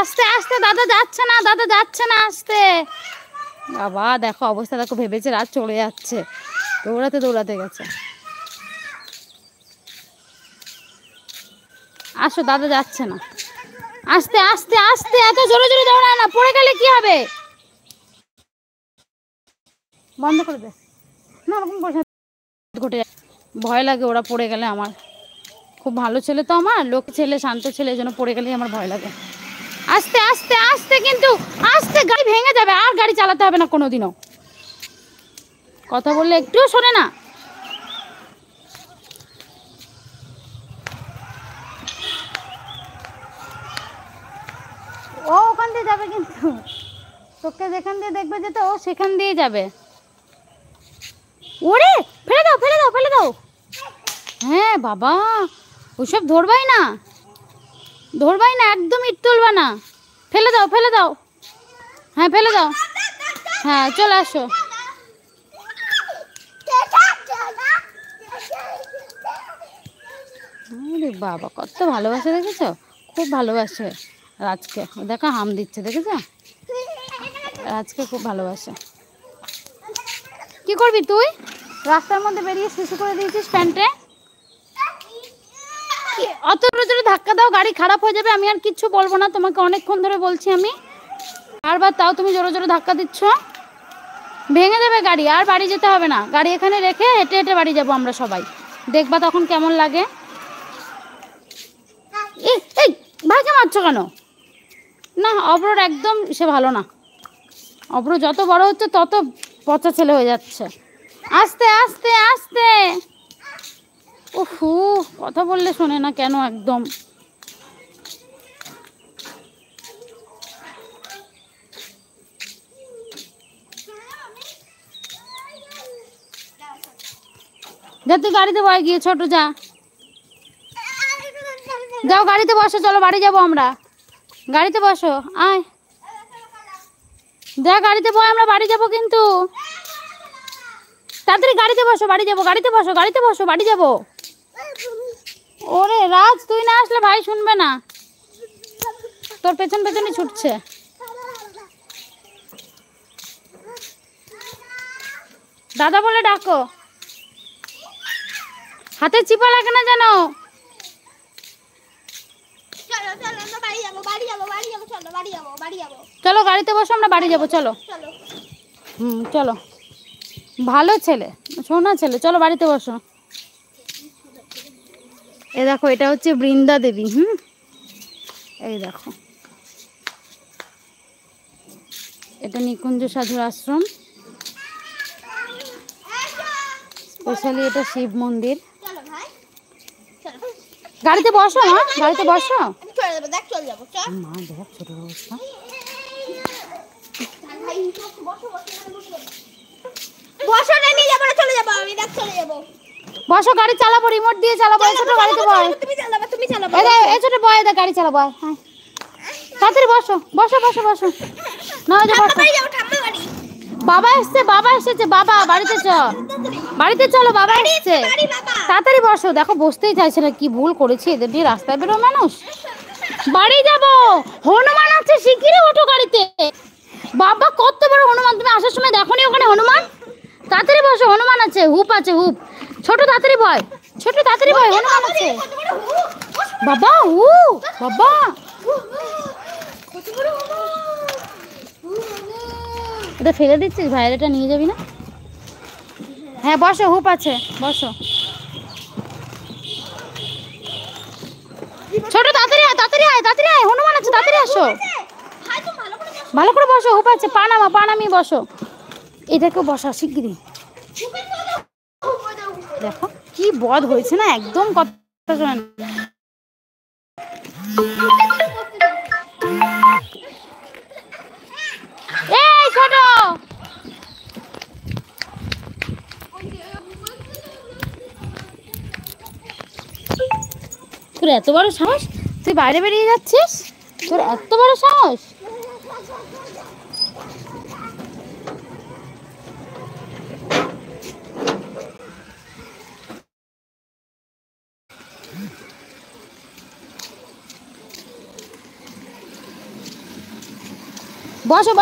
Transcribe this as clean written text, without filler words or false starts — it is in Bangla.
আস্তে আস্তে, দাদা যাচ্ছে না, দাদা যাচ্ছে না, আস্তে। বাবা দেখো অবস্থা, দেখো ভেবেছে রাত চলে যাচ্ছে, দৌড়াতে দৌড়াতে গেছে। আসো, দাদা যাচ্ছে না। আস্তে আস্তে আস্তে, এত জোরে জোরে দৌড়ায় না, পড়ে গেলে কি হবে? বন্ধ করে দে না, ওরকম ঘটে যায়, ভয় লাগে ওরা পড়ে গেলে। আমার খুব ভালো ছেলে তো, আমার লোক ছেলে, শান্ত ছেলে, এই জন্য পড়ে গেলেই আমার ভয় লাগে। আস্তে আস্তে আস্তে, কিন্তু আস্তে, গাড়ি ভেঙে যাবে, আর গাড়ি চালাতে হবে না কোনোদিনও। কথা বললে একটুও শোনে না। ও ওখান দিয়ে যাবে, কিন্তু তোকে যেখান দিয়ে দেখবে যেতে, ও সেখান দিয়ে যাবে। ওরে ফেলে দাও, ফেলে দাও, ফেলে দাও। হ্যাঁ বাবা, ওইসব ধরবাই না, ধরবাই না, একদম ইট তুলবা না। ফেলে দাও, ফেলে দাও। হ্যাঁ ফেলে দাও। হ্যাঁ চলে আসো। আরে বাবা, কত ভালোবাসে দেখেছো, খুব ভালোবাসে রাজকে। দেখো হাম দিচ্ছে, দেখেছো? রাজকে খুব ভালোবাসে। কি করবি তুই? রাস্তার মধ্যে বেরিয়ে শিশু করে দিয়েছিস প্যান্টে। অত জোরে ধাক্কা দাও, গাড়ি খারাপ হয়ে যাবে। আমি আর কিচ্ছু বলবো না, তোমাকে অনেকক্ষণ ধরে বলছি আমি, বারবার, তাও তুমি জোরে জোরে ধাক্কা দিচ্ছ, ভেঙে যাবে গাড়ি। আর বাড়ি যেতে হবে না, গাড়ি এখানে রেখে হেঁটে হেঁটে বাড়ি যাবো আমরা সবাই, দেখবা তখন কেমন লাগে। এই এই ভাইকে মারছো কেন? না, অব্রর একদম সে ভালো না। অব্র যত বড় হচ্ছে তত পচা ছেলে হয়ে যাচ্ছে। আস্তে আস্তে আস্তে। উফু, কথা বললে শোনে না কেন একদম। যা তুই গাড়িতে বয় গিয়ে, ছোট যা, যাও গাড়িতে বসো, চলো বাড়ি যাবো আমরা। গাড়িতে বসো, আয়, যা গাড়িতে বয়, আমরা বাড়ি যাবো কিন্তু। তাড়াতাড়ি গাড়িতে বসো, বাড়ি যাবো, গাড়িতে বসো, গাড়িতে বসো, বাড়ি যাবো। ওরে রাজ, তুই না আসলে ভাই শুনবে না, তোর পেছন পেছনই ছুটছে। দাদা বলে ডাকো, হাতে চিপা লাগে না যেন। চলো গাড়িতে বসো, আমরা বাড়ি যাবো, চলো। চলো, ভালো ছেলে, সোনা ছেলে, চলো বাড়িতে বসো। এ দেখো, এটা হচ্ছে বৃন্দা দেবী। এই দেখো, এটা নিকুঞ্জ সাধুর আশ্রম, স্পেশালি এটা শিব মন্দির। গাড়িতে বসো মা, গাড়িতে বসো। মা দেখ ছোট অবস্থা। বসো, গাড়ি চালাবো, রিমোট দিয়ে চালাবো। ছোট গাড়িতে বয়, এই ছোট বয়, গাড়ি চালাবো। হ্যাঁ তাড়াতাড়ি বসো, বসো বসো বসো, না বসো। বাবা এসছে, বাবা এসেছে, বাবা বাড়িতে চ, বাড়িতে চলো, বাবা এসছে, তাড়াতাড়ি বসো। দেখো বসতেই চাইছে না, কি ভুল করেছি, এদের দিয়ে রাস্তায় বেরো মানুষ। বাড়ি যাবো, হনুমান আছে, শিগগিরই ওঠো গাড়িতে। বাবা কত বড় হনুমান, তুমি আসার সময় দেখোনি ওখানে হনুমান? তাড়াতাড়ি বসো, হনুমান আছে, হুপ আছে, হুপ। ছোট তাড়াতাড়ি ভয়, ছোট তাড়াতাড়ি ভয়, হনুমান আছে। বাবা উ, বাবা এটা ফেলে দিচ্ছিস, ভাইয়ের এটা নিয়ে যাবি না? হ্যাঁ বসো, হুপ আছে, বসো। ছোট তাড়াতাড়ি আয়, তাড়াতাড়ি আয়, তাড়াতাড়ি আয়, হনুমান আছে, তাড়াতাড়ি আসো। ভালো করে বসো, হুপ আছে, পানামা পানামি বসো। এটাকেও বসা শিগগিরই। দেখো কি বদ হয়েছে না, একদম কথা শোনে না। এই ছোট, তোর এত বড় সাহস, তুই বাইরে বেরিয়ে যাচ্ছিস, তোর এত বড় সাহস। বসো